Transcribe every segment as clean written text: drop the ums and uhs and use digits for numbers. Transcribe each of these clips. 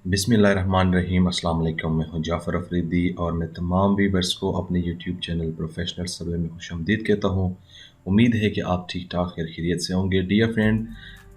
बिस्मिल्लाहिर्रहमानिर्रहीम। अस्सलाम वालेकुम। मैं हूं जाफ़र अफरीदी और मैं तमाम व्यूअर्स को अपने यूट्यूब चैनल प्रोफेशनल सर्वे में खुशामदीद कहता हूं। उम्मीद है कि आप ठीक ठाक खैर खैरियत से होंगे। डियर फ्रेंड,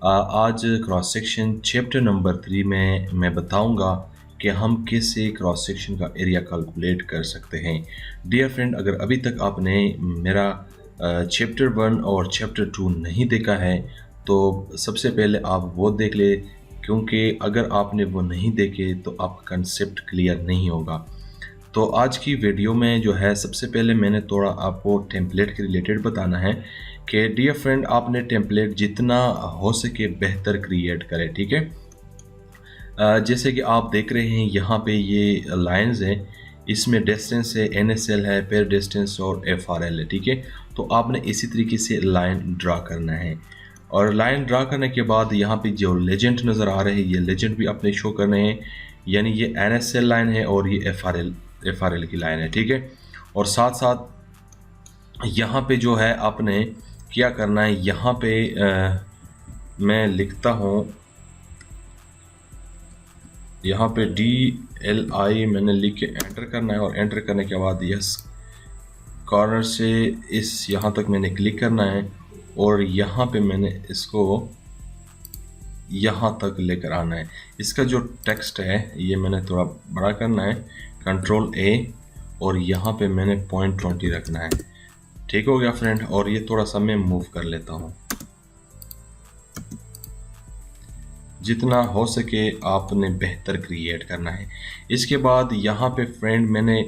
आज क्रॉस सेक्शन चैप्टर नंबर 3 में मैं बताऊंगा कि हम कैसे क्रॉस सेक्शन का एरिया कैलकुलेट कर सकते हैं। डियर फ्रेंड, अगर अभी तक आपने मेरा चैप्टर 1 और चैप्टर 2 नहीं देखा है तो सबसे पहले आप वो देख ले, क्योंकि अगर आपने वो नहीं देखे तो आपका कंसेप्ट क्लियर नहीं होगा। तो आज की वीडियो में जो है सबसे पहले मैंने थोड़ा आपको टेम्पलेट के रिलेटेड बताना है कि डियर फ्रेंड, आपने टेम्पलेट जितना हो सके बेहतर क्रिएट करें। ठीक है, जैसे कि आप देख रहे हैं यहाँ पे ये लाइंस हैं, इसमें डिस्टेंस है, NSL है, पेयर डिस्टेंस और FRL है। ठीक है, तो आपने इसी तरीके से लाइन ड्रा करना है और लाइन ड्रा करने के बाद यहाँ पे जो लेजेंड नज़र आ रहे हैं ये लेजेंड भी आपने शो करने हैं, यानी ये NSL लाइन है और ये FRL की लाइन है। ठीक है, और साथ साथ यहाँ पे जो है आपने क्या करना है, यहाँ पे मैं लिखता हूँ, यहाँ पे DLI मैंने लिख के एंटर करना है और एंटर करने के बाद यस कॉर्नर से इस यहाँ तक मैंने क्लिक करना है और यहाँ पे मैंने इसको यहाँ तक लेकर आना है। इसका जो टेक्स्ट है ये मैंने थोड़ा बड़ा करना है, कंट्रोल A, और यहाँ पे मैंने 0.20 रखना है। ठीक हो गया फ्रेंड, और ये थोड़ा सा मैं मूव कर लेता हूँ। जितना हो सके आपने बेहतर क्रिएट करना है। इसके बाद यहाँ पे फ्रेंड मैंने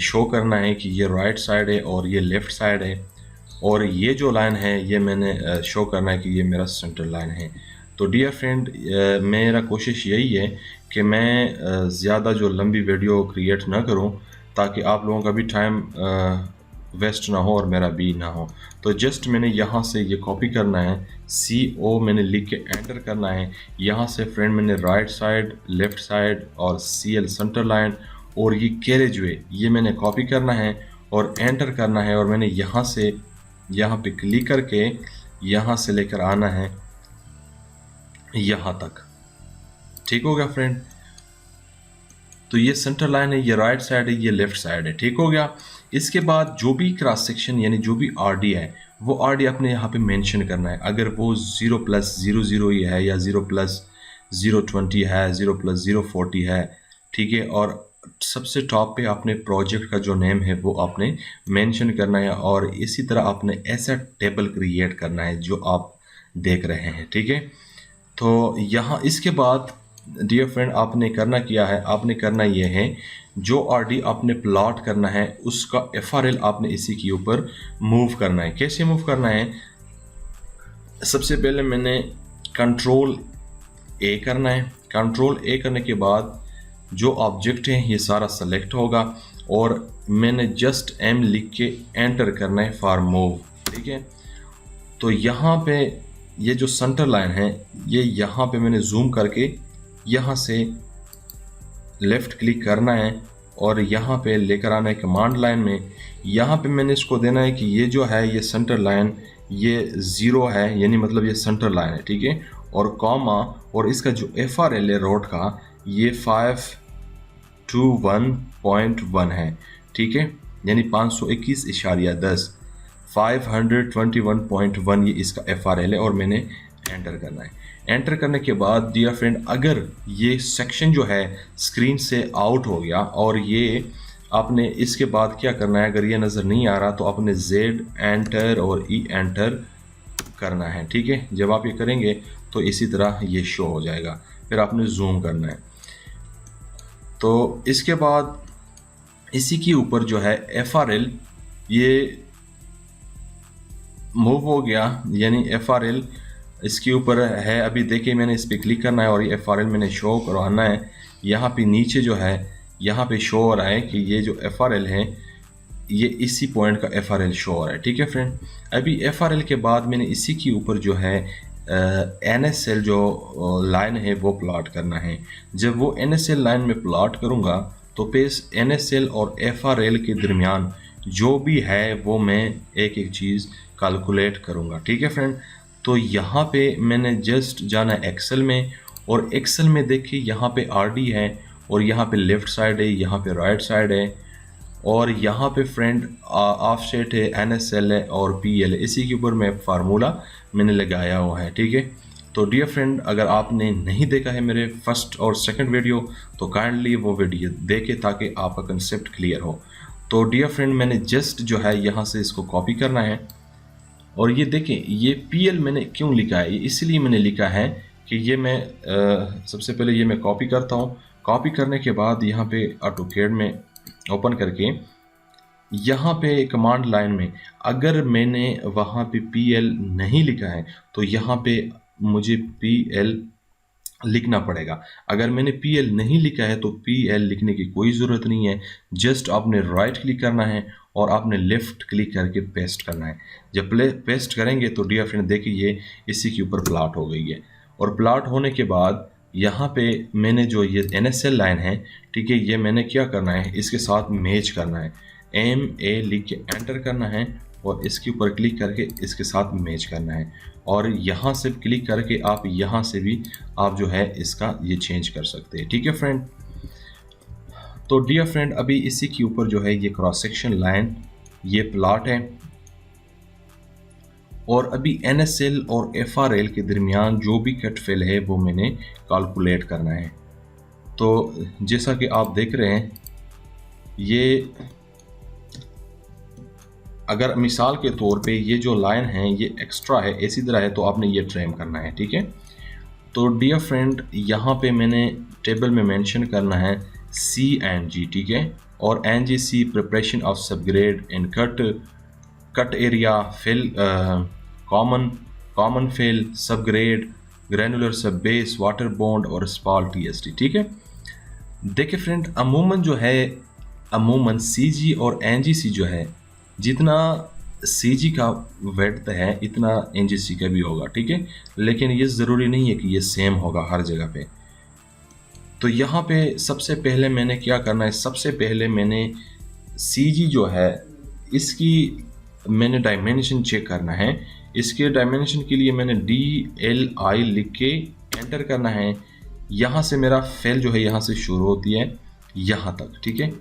शो करना है कि ये राइट साइड है और ये लेफ़्ट साइड है, और ये जो लाइन है ये मैंने शो करना है कि ये मेरा सेंटर लाइन है। तो डियर फ्रेंड, मेरा कोशिश यही है कि मैं ज़्यादा जो लंबी वीडियो क्रिएट ना करूं ताकि आप लोगों का भी टाइम वेस्ट ना हो और मेरा भी ना हो। तो जस्ट मैंने यहाँ से ये कॉपी करना है, CO मैंने लिख के एंटर करना है। यहाँ से फ्रेंड मैंने राइट साइड, लेफ़्ट साइड और CL सेंटर लाइन और ये कैरेज वे ये मैंने कॉपी करना है और एंटर करना है, और मैंने यहाँ से यहाँ पे क्लिक करके यहाँ से लेकर आना है यहाँ तक। ठीक हो गया फ्रेंड, तो ये सेंटर लाइन है, ये राइट साइड है, ये लेफ्ट साइड है। ठीक हो गया। इसके बाद जो भी क्रॉस सेक्शन यानी जो भी RD है वो RD अपने यहाँ पे मेंशन करना है। अगर वो 0+00 ही है या 0+020 है, 0+040 है, ठीक है, और सबसे टॉप पे आपने प्रोजेक्ट का जो नेम है वो आपने मेंशन करना है, और इसी तरह आपने ऐसा टेबल क्रिएट करना है जो आप देख रहे हैं। ठीक है, तो यहाँ इसके बाद डियर फ्रेंड आपने करना क्या है, आपने करना ये है, जो RD आपने प्लॉट करना है उसका FRL आपने इसी के ऊपर मूव करना है। कैसे मूव करना है, सबसे पहले मैंने कंट्रोल A करना है। कंट्रोल A करने के बाद जो ऑब्जेक्ट है ये सारा सेलेक्ट होगा और मैंने जस्ट M लिख के एंटर करना है फॉर मूव। ठीक है, तो यहाँ पे ये जो सेंटर लाइन है ये यहाँ पे मैंने जूम करके यहाँ से लेफ़्ट क्लिक करना है और यहाँ पे लेकर आना है कमांड लाइन में। यहाँ पे मैंने इसको देना है कि ये जो है ये सेंटर लाइन ये 0 है, यानी मतलब ये सेंटर लाइन है। ठीक है, और कॉमा, और इसका जो FRL है रोड का ये 521.1 है। ठीक है, यानी 521.10, 521.1 ये इसका FRL है, और मैंने एंटर करना है। एंटर करने के बाद डियर फ्रेंड, अगर ये सेक्शन जो है स्क्रीन से आउट हो गया और ये आपने इसके बाद क्या करना है, अगर ये नज़र नहीं आ रहा तो आपने Z एंटर और E एंटर करना है। ठीक है, जब आप ये करेंगे तो इसी तरह ये शो हो जाएगा। फिर आपने जूम करना है। तो इसके बाद इसी के ऊपर जो है FRL ये मूव हो गया, यानी FRL इसके ऊपर है। अभी देखिए मैंने इस पर क्लिक करना है और ये FRL मैंने शो करवाना है। यहाँ पे नीचे जो है यहाँ पे शो हो रहा है कि ये जो FRL है ये इसी पॉइंट का FRL शो हो रहा है। ठीक है फ्रेंड, अभी FRL के बाद मैंने इसी के ऊपर जो है NSL जो लाइन है वो प्लॉट करना है। जब वो NSL लाइन में प्लॉट करूँगा तो फिर NSL और FRL के दरमियान जो भी है वो मैं एक एक चीज़ कैलकुलेट करूँगा। ठीक है फ्रेंड, तो यहाँ पे मैंने जस्ट जाना है एक्सेल में और एक्सेल में देखिए यहाँ पे आरडी है और यहाँ पे लेफ्ट साइड है, यहाँ पे राइट साइड है और यहाँ पे फ्रेंड ऑफसेट है, एनएसएल है और पीएल है। इसी के ऊपर मैं फार्मूला मैंने लगाया हुआ है, ठीक है। तो डियर फ्रेंड, अगर आपने नहीं देखा है मेरे फर्स्ट और सेकंड वीडियो तो काइंडली वो वीडियो देखें ताकि आपका कंसेप्ट क्लियर हो। तो डियर फ्रेंड, मैंने जस्ट जो है यहाँ से इसको कॉपी करना है और ये देखें, ये पीएल मैंने क्यों लिखा है, ये इसलिए मैंने लिखा है कि ये मैं सबसे पहले ये मैं कॉपी करता हूँ। कॉपी करने के बाद यहाँ पे ऑटोकैड में ओपन करके यहाँ पे कमांड लाइन में अगर मैंने वहाँ पे पीएल नहीं लिखा है तो यहाँ पे मुझे पीएल लिखना पड़ेगा। अगर मैंने पीएल नहीं लिखा है तो पीएल लिखने की कोई ज़रूरत नहीं है। जस्ट आपने राइट क्लिक करना है और आपने लेफ़्ट क्लिक करके पेस्ट करना है। जब पेस्ट करेंगे तो डियर फ्रेंड देखिए ये इसी के ऊपर प्लॉट हो गई है। और प्लॉट होने के बाद यहाँ पे मैंने जो ये एनएसएल लाइन है, ठीक है, ये मैंने क्या करना है, इसके साथ मैच करना है। MA लिख के एंटर करना है और इसके ऊपर क्लिक करके इसके साथ मैच करना है और यहाँ से क्लिक करके आप यहाँ से भी आप जो है इसका ये चेंज कर सकते हैं, ठीक है फ्रेंड। तो डियर फ्रेंड, अभी इसी के ऊपर जो है ये क्रॉस सेक्शन लाइन ये प्लॉट है और अभी NSL और FRL के दरमियान जो भी कट फेल है वो मैंने कैलकुलेट करना है। तो जैसा कि आप देख रहे हैं, ये अगर मिसाल के तौर पे ये जो लाइन है ये एक्स्ट्रा है, इसी तरह है, तो आपने ये ट्रिम करना है, ठीक है। तो डियर फ्रेंड, यहाँ पे मैंने टेबल में मेंशन करना है CNG, ठीक है, और NGC preparation of subgrade in cut area fill common fill subgrade granular sub base water bound और स्पॉल TST, ठीक है। देखिए फ्रेंड, अमूमन CG और NGC जो है, जितना CG का वेड्थ है इतना NGC का भी होगा, ठीक है, लेकिन ये ज़रूरी नहीं है कि ये सेम होगा हर जगह पे। तो यहाँ पे सबसे पहले मैंने क्या करना है, सबसे पहले मैंने CG जो है इसकी मैंने डायमेंशन चेक करना है। इसके डायमेंशन के लिए मैंने DLI लिख के एंटर करना है। यहाँ से मेरा फेल जो है यहाँ से शुरू होती है यहाँ तक, ठीक है,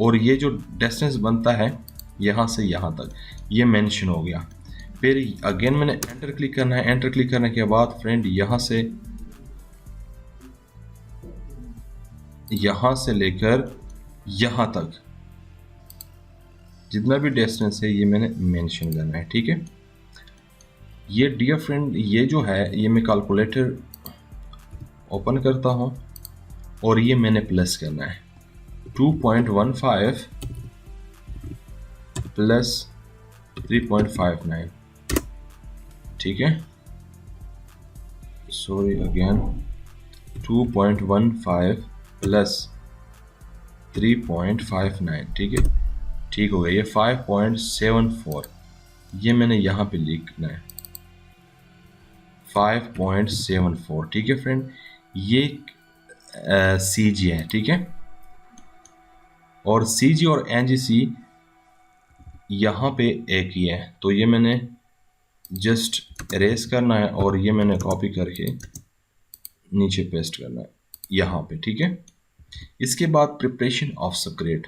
और ये जो डिस्टेंस बनता है यहाँ से यहाँ तक ये मेंशन हो गया। फिर अगेन मैंने एंटर क्लिक करना है। एंटर क्लिक करने के बाद फ्रेंड यहाँ से लेकर यहाँ तक जितना भी डिस्टेंस है ये मैंने मेंशन करना है, ठीक है। ये डियर फ्रेंड, ये जो है ये मैं कैलकुलेटर ओपन करता हूँ और ये मैंने प्लस करना है 2.15 प्लस 3.59, ठीक है। सॉरी अगेन 2.15 प्लस 3.59, ठीक है, ठीक हो गया। ये 5.74 ये मैंने यहाँ पे लिखना है 5.74, ठीक है फ्रेंड। ये CG है, ठीक है, और CG और NGC यहाँ पे एक ही है, तो ये मैंने जस्ट इरेज करना है और ये मैंने कॉपी करके नीचे पेस्ट करना है यहाँ पे, ठीक है। इसके बाद preparation of subgrade,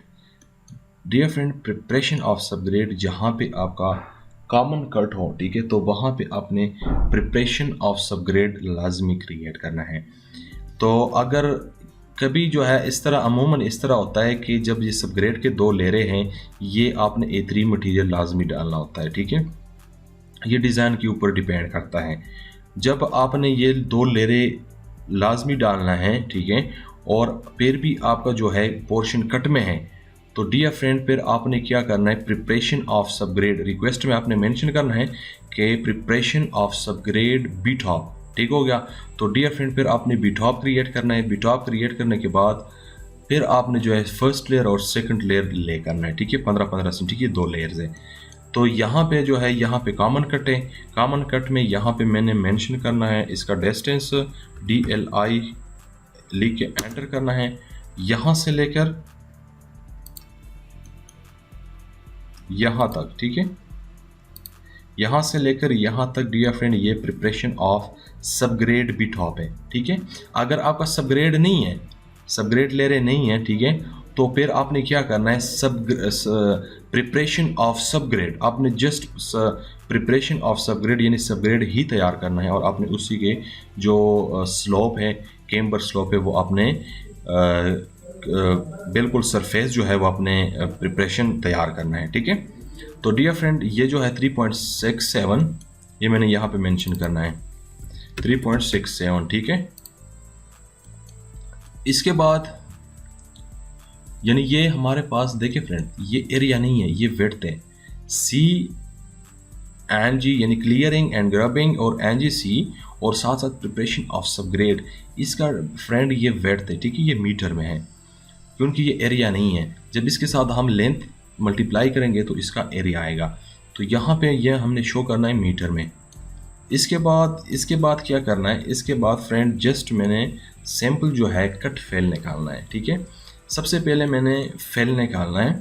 dear friend, preparation of subgrade जहाँ पे आपका कॉमन कट हो, ठीक है, तो वहाँ पे आपने प्रिपरेशन ऑफ सबग्रेड लाजमी क्रिएट करना है। तो अगर कभी जो है इस तरह अमूमन इस तरह होता है कि जब ये सबग्रेड के दो लेयरें हैं ये आपने A3 मटेरियल लाजमी डालना होता है, ठीक है। ये डिज़ाइन के ऊपर डिपेंड करता है। जब आपने ये दो लेयरें लाजमी डालना है, ठीक है, और फिर भी आपका जो है पोर्शन कट में है, तो डियर फ्रेंड फिर आपने क्या करना है, प्रिपरेशन ऑफ सबग्रेड रिक्वेस्ट में आपने मेंशन करना है कि प्रिपरेशन ऑफ सबग्रेड बीटॉप, ठीक हो गया। तो डियर फ्रेंड फिर आपने बीटॉप क्रिएट करना है। बीटॉप क्रिएट करने के बाद फिर आपने जो है फर्स्ट लेयर और सेकंड लेयर ले करना है, ठीक है, 15-15 सेंट, ठीक है, दो लेयर्स है। तो यहाँ पे जो है यहाँ पे कॉमन कट है। कॉमन कट में यहाँ पे मैंने मेंशन करना है इसका डिस्टेंस DLI लिख के एंटर करना है, यहाँ से लेकर यहाँ तक, ठीक है। यहाँ से लेकर यहाँ तक डियर फ्रेंड ये प्रिपरेशन ऑफ सबग्रेड भी टॉप है, ठीक है। अगर आपका सबग्रेड नहीं है, सबग्रेड ले रहे नहीं है, ठीक है, तो फिर आपने क्या करना है, प्रिपरेशन ऑफ सबग्रेड, आपने जस्ट प्रिपरेशन ऑफ सबग्रेड यानी सबग्रेड ही तैयार करना है और आपने उसी के जो स्लोप है, केम्बर स्लोप है, वो आपने बिल्कुल सरफेस जो है वो अपने प्रिपरेशन तैयार करना है, ठीक है। तो डियर फ्रेंड ये जो है 3.67 ये मैंने यहाँ पे मेंशन करना है 3.67, ठीक है। इसके बाद यानी ये हमारे पास देखिए फ्रेंड ये एरिया नहीं है, ये विड्थ है। सी एन जी यानी क्लियरिंग एंड ग्रबिंग और एन जी सी और साथ साथ प्रिपरेशन ऑफ सबग्रेड, इसका फ्रेंड ये विड्थ है, ठीक है, ये मीटर में है क्योंकि ये एरिया नहीं है। जब इसके साथ हम लेंथ मल्टीप्लाई करेंगे तो इसका एरिया आएगा। तो यहाँ पे ये हमने शो करना है मीटर में। इसके बाद क्या करना है, इसके बाद फ्रेंड जस्ट मैंने सैंपल जो है कट फेल निकालना है, ठीक है। सबसे पहले मैंने फेल निकालना है।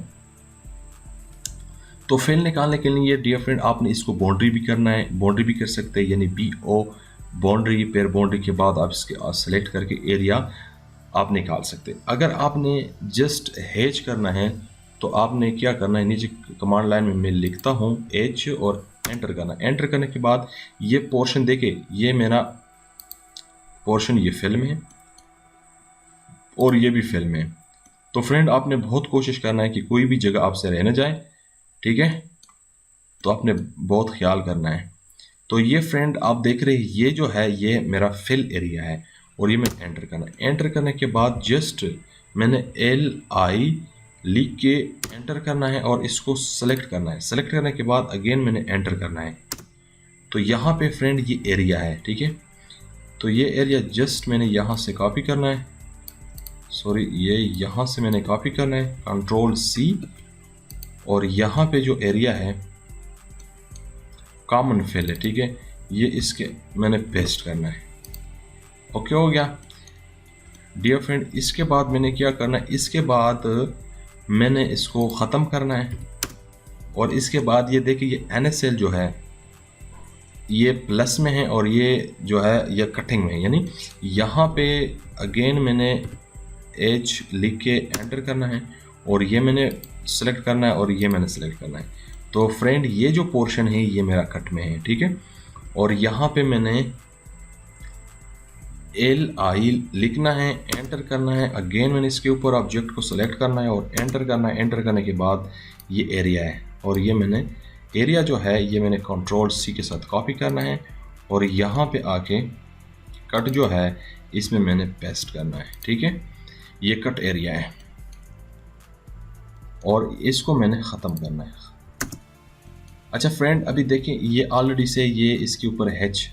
तो फेल निकालने के लिए डियर फ्रेंड आपने इसको बाउंड्री भी करना है, बाउंड्री भी कर सकते हैं यानी BO बाउंड्री, पेयर बाउंड्री के बाद आप इसके सेलेक्ट करके एरिया आप निकाल सकते हैं। अगर आपने जस्ट हेज करना है तो आपने क्या करना है, नीचे कमांड लाइन में मैं लिखता हूँ H और एंटर करना। एंटर करने के बाद ये पोर्शन देखे, ये मेरा पोर्शन ये फिल में है और ये भी फिल में है। तो फ्रेंड आपने बहुत कोशिश करना है कि कोई भी जगह आपसे रह न जाए, ठीक है, तो आपने बहुत ख्याल करना है। तो ये फ्रेंड आप देख रहे हैं ये जो है ये मेरा फिल एरिया है और ये मैंने एंटर करना है। एंटर करने के बाद जस्ट मैंने LI लिख के एंटर करना है और इसको सेलेक्ट करना है। सेलेक्ट करने के बाद अगेन मैंने एंटर करना है। तो यहाँ पे फ्रेंड ये एरिया है, ठीक है। तो ये एरिया जस्ट मैंने यहाँ से कॉपी करना है, सॉरी ये यहाँ से मैंने कॉपी करना है, Ctrl+C, और यहाँ पे जो एरिया है कॉमन फिल है, ठीक है, ये इसके मैंने पेस्ट करना है। ओके हो गया डियर फ्रेंड। इसके बाद मैंने क्या करना है, इसके बाद मैंने इसको ख़त्म करना है और इसके बाद ये देखिए ये NSL जो है ये प्लस में है और ये जो है ये कटिंग में है, यानी यहाँ पे अगेन मैंने H लिख के एंटर करना है और ये मैंने सेलेक्ट करना है और ये मैंने सेलेक्ट करना है। तो फ्रेंड ये जो पोर्शन है ये मेरा कट में है, ठीक है। और यहाँ पे मैंने LI लिखना है, एंटर करना है, अगेन मैंने इसके ऊपर ऑब्जेक्ट को सेलेक्ट करना है और एंटर करना है। एंटर करने के बाद ये एरिया है और ये मैंने एरिया जो है ये मैंने Ctrl+C के साथ कॉपी करना है और यहाँ पे आके कट जो है इसमें मैंने पेस्ट करना है, ठीक है। ये कट एरिया है और इसको मैंने ख़त्म करना है। अच्छा फ्रेंड अभी देखें ये ऑलरेडी से ये इसके ऊपर हैच,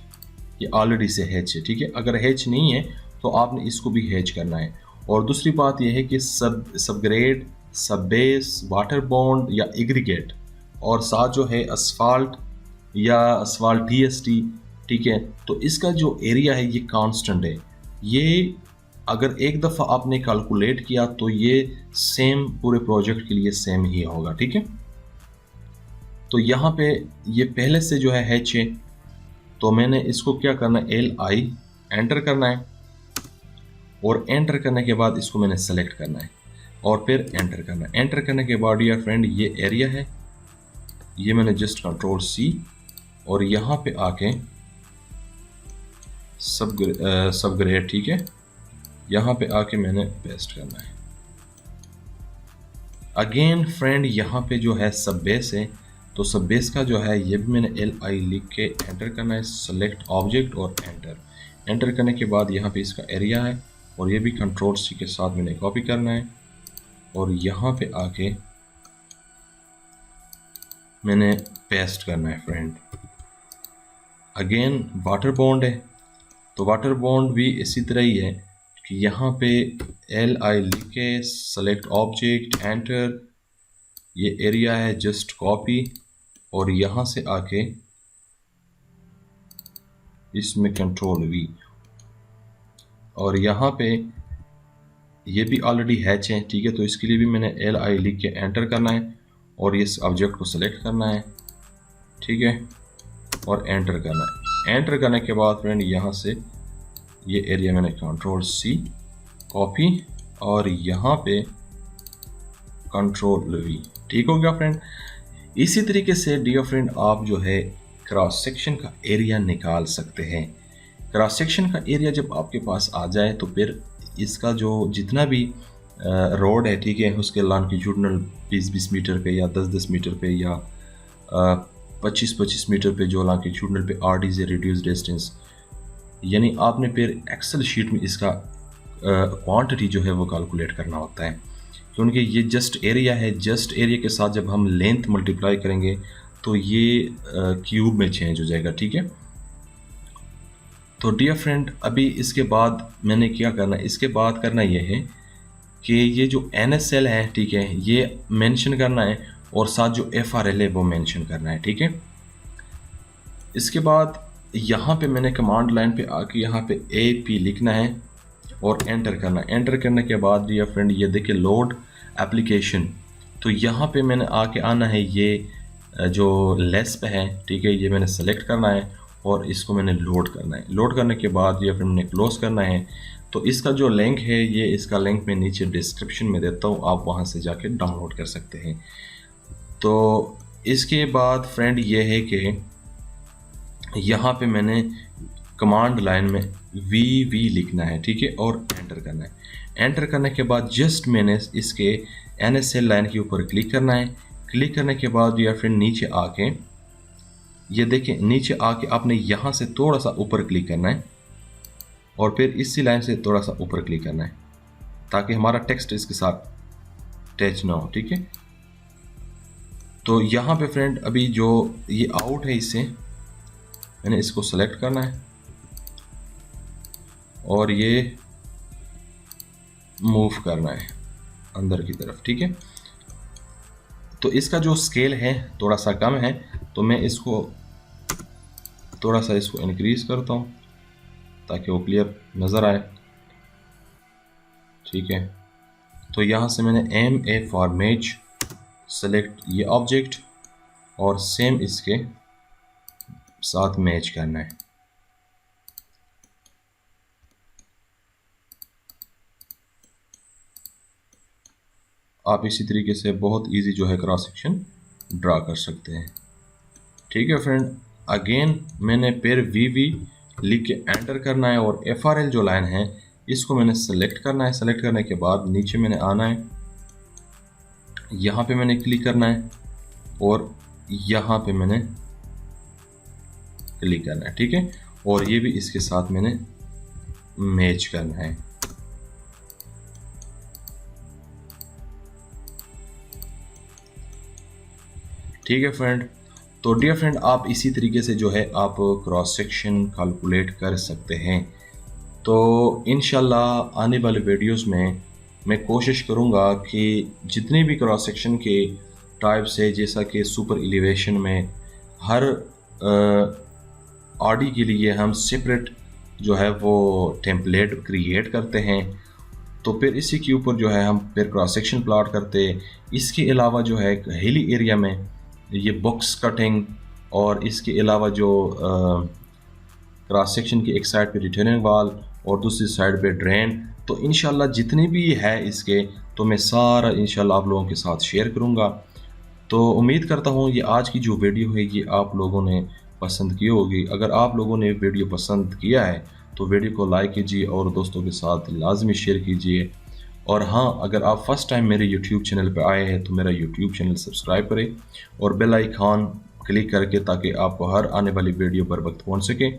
ये ऑलरेडी से हैच है, ठीक है। अगर हैच नहीं है तो आपने इसको भी हैच करना है। और दूसरी बात यह है कि सबग्रेड, सब बेस, वाटर बॉन्ड या एग्रीगेट और साथ जो है असफाल्ट या असफाल्ट TST, ठीक है, तो इसका जो एरिया है ये कांस्टेंट है। ये अगर एक दफ़ा आपने कैलकुलेट किया तो ये सेम पूरे प्रोजेक्ट के लिए सेम ही होगा, ठीक है। तो यहाँ पे ये पहले से जो है हैच है तो मैंने इसको क्या करना है, LI एंटर करना है और एंटर करने के बाद इसको मैंने सेलेक्ट करना है और फिर एंटर करना है। एंटर करने के बाद डियर फ्रेंड ये एरिया है, ये मैंने जस्ट Ctrl+C और यहाँ पे आके सबग्रेड, ठीक है, यहाँ पे आके मैंने पेस्ट करना है। अगेन फ्रेंड यहाँ पे जो है सब बेस है तो सब बेस का जो है ये भी मैंने LI लिख के एंटर करना है, सेलेक्ट ऑब्जेक्ट और एंटर। एंटर करने के बाद यहाँ पे इसका एरिया है और ये भी Ctrl+C के साथ मैंने कॉपी करना है और यहाँ पे आके मैंने पेस्ट करना है फ्रेंड। अगेन वाटर बॉन्ड है तो वाटर बॉन्ड भी इसी तरह ही है कि यहाँ पे LI लिख के सेलेक्ट ऑब्जेक्ट एंटर, ये एरिया है जस्ट कॉपी और यहाँ से आके इसमें Ctrl+V और यहाँ पे ये भी ऑलरेडी हैच है, ठीक है, तो इसके लिए भी मैंने LI लिख के एंटर करना है और इस ऑब्जेक्ट को सेलेक्ट करना है, ठीक है। और एंटर करना है। एंटर करने के बाद फ्रेंड यहाँ से ये एरिया मैंने कंट्रोल C कॉपी और यहाँ पे कंट्रोल V। ठीक हो गया फ्रेंड। इसी तरीके से डियर फ्रेंड आप जो है क्रॉस सेक्शन का एरिया निकाल सकते हैं। क्रॉस सेक्शन का एरिया जब आपके पास आ जाए तो फिर इसका जो जितना भी रोड है, ठीक है, उसके लॉन्गिट्यूडनल 20-20 मीटर पे या 10-10 मीटर पे या 25-25 मीटर पे जो लॉन्गिट्यूडनल पे RD से रिड्यूस डिस्टेंस, यानी आपने फिर एक्सेल शीट में इसका क्वांटिटी जो है वो कैलकुलेट करना होता है, क्योंकि ये जस्ट एरिया है। जस्ट एरिया के साथ जब हम लेंथ मल्टीप्लाई करेंगे तो ये क्यूब में चेंज हो जाएगा। ठीक है, तो डियर फ्रेंड अभी इसके बाद मैंने क्या करना है, इसके बाद करना ये है कि ये जो NSL है, ठीक है, ये मेंशन करना है और साथ जो FRL है वो मेंशन करना है। ठीक है, इसके बाद यहाँ पे मैंने कमांड लाइन पे आके यहाँ पे AP लिखना है और एंटर करना है। एंटर करने के बाद डियर फ्रेंड ये देखिए लोड एप्लीकेशन, तो यहाँ पे मैंने आके आना है, ये जो लेस्प है, ठीक है, ये मैंने सेलेक्ट करना है और इसको मैंने लोड करना है। लोड करने के बाद ये फिर मैंने क्लोज करना है। तो इसका जो लिंक है ये इसका लिंक मैं नीचे डिस्क्रिप्शन में देता हूँ, आप वहाँ से जाके डाउनलोड कर सकते हैं। तो इसके बाद फ्रेंड ये है कि यहाँ पे मैंने कमांड लाइन में VV लिखना है, ठीक है, और एंटर करना है। एंटर करने के बाद जस्ट मैंने इसके NSL लाइन के ऊपर क्लिक करना है। क्लिक करने के बाद या फिर नीचे आके ये देखें, नीचे आके आपने यहाँ से थोड़ा सा ऊपर क्लिक करना है और फिर इसी लाइन से थोड़ा सा ऊपर क्लिक करना है ताकि हमारा टेक्स्ट इसके साथ टच ना हो। ठीक है, तो यहाँ पे फ्रेंड अभी जो ये आउट है, इससे मैंने इसको सेलेक्ट करना है और ये मूव करना है अंदर की तरफ। ठीक है, तो इसका जो स्केल है थोड़ा सा कम है, तो मैं इसको थोड़ा सा इसको इंक्रीज करता हूँ ताकि वो क्लियर नज़र आए। ठीक है, तो यहाँ से मैंने MA फॉर्मेट सेलेक्ट ये ऑब्जेक्ट और सेम इसके साथ मैच करना है। आप इसी तरीके से बहुत इजी जो है क्रॉस सेक्शन ड्रा कर सकते हैं। ठीक है फ्रेंड, अगेन मैंने फिर VV लिख के एंटर करना है और FRL जो लाइन है इसको मैंने सेलेक्ट करना है। सेलेक्ट करने के बाद नीचे मैंने आना है, यहाँ पे मैंने क्लिक करना है और यहाँ पे मैंने क्लिक करना है। ठीक है, और ये भी इसके साथ मैंने मैच करना है। ठीक है फ्रेंड, तो डियर फ्रेंड आप इसी तरीके से जो है आप क्रॉस सेक्शन कैलकुलेट कर सकते हैं। तो इंशाल्लाह आने वाले वीडियोस में मैं कोशिश करूंगा कि जितने भी क्रॉस सेक्शन के टाइप्स है, जैसा कि सुपर एलिवेशन में हर RD के लिए हम सेपरेट जो है वो टेम्पलेट क्रिएट करते हैं, तो फिर इसी के ऊपर जो है हम फिर क्रॉस सेक्शन प्लॉट करते हैं। इसके अलावा जो है हिली एरिया में ये बॉक्स कटिंग और इसके अलावा जो क्रॉस सेक्शन की एक साइड पे रिटर्निंग वॉल और दूसरी साइड पे ड्रेन, तो इंशाल्लाह जितने भी है इसके तो मैं सारा इंशाल्लाह आप लोगों के साथ शेयर करूंगा। तो उम्मीद करता हूँ ये आज की जो वीडियो है ये आप लोगों ने पसंद की होगी। अगर आप लोगों ने वीडियो पसंद किया है तो वीडियो को लाइक कीजिए और दोस्तों के साथ लाजमी शेयर कीजिए। और हाँ, अगर आप फर्स्ट टाइम मेरे YouTube चैनल पर आए हैं तो मेरा YouTube चैनल सब्सक्राइब करें और बेल आइकॉन क्लिक करके ताकि आपको हर आने वाली वीडियो पर वक्त पहुंच सके।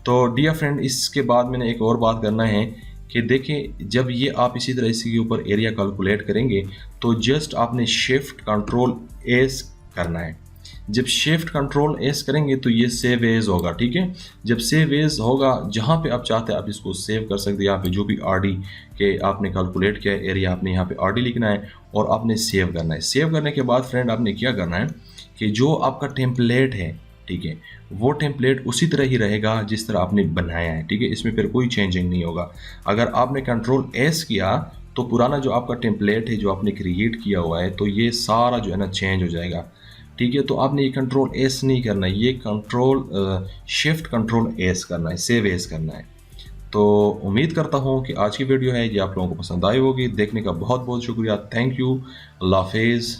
तो डियर फ्रेंड इसके बाद मैंने एक और बात करना है कि देखें, जब ये आप इसी तरह इसके ऊपर एरिया कैलकुलेट करेंगे तो जस्ट आपने शिफ्ट कंट्रोल एस करना है। जब शिफ्ट कंट्रोल एस करेंगे तो ये सेव एज होगा। ठीक है, जब सेव एज होगा जहाँ पे आप चाहते हैं आप इसको सेव कर सकते हैं। यहाँ पे जो भी RD के आपने कैलकुलेट किया है एरिया, आपने यहाँ पे RD लिखना है और आपने सेव करना है। सेव करने के बाद फ्रेंड आपने क्या करना है कि जो आपका टेम्पलेट है, ठीक है, वो टेम्पलेट उसी तरह ही रहेगा जिस तरह आपने बनाया है। ठीक है, इसमें फिर कोई चेंजिंग नहीं होगा। अगर आपने कंट्रोल एस किया तो पुराना जो आपका टेम्पलेट है जो आपने क्रिएट किया हुआ है तो ये सारा जो है ना चेंज हो जाएगा। ठीक है, तो आपने ये कंट्रोल एस नहीं करना है, ये कंट्रोल शिफ्ट कंट्रोल एस करना है, सेव एस करना है। तो उम्मीद करता हूँ कि आज की वीडियो है ये आप लोगों को पसंद आई होगी। देखने का बहुत बहुत शुक्रिया। Thank you. अल्लाह हाफिज़।